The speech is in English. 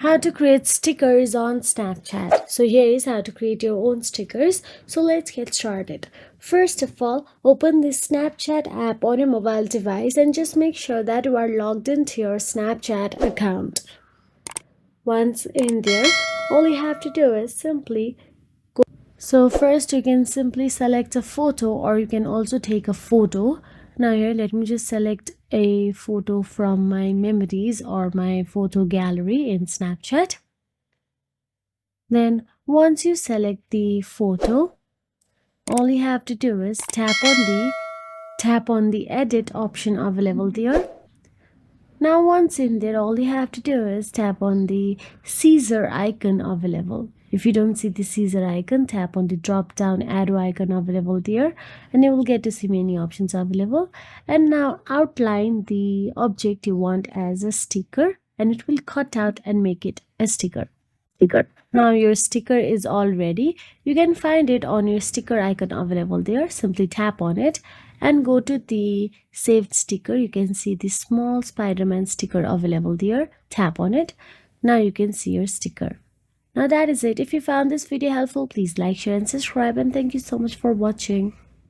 How to create stickers on Snapchat. So here is how to create your own stickers. So let's get started. First of all, open the Snapchat app on your mobile device and just make sure that you are logged into your Snapchat account. Once in there, all you have to do is simply so first you can simply select a photo, or you can also take a photo. Now here let me just select a photo from my memories or my photo gallery in Snapchat. Then once you select the photo, all you have to do is tap on the edit option available there. Now once in there, all you have to do is tap on the Caesar icon available. If you don't see the Caesar icon, tap on the drop down arrow icon available there, and you will get to see many options available. And now outline the object you want as a sticker, and it will cut out and make it a sticker. Now your sticker is all ready. You can find it on your sticker icon available there. Simply tap on it and go to the saved sticker. You can see the small Spider-Man sticker available there. Tap on it. Now you can see your sticker. Now that is it. If you found this video helpful, please like, share and subscribe, and thank you so much for watching.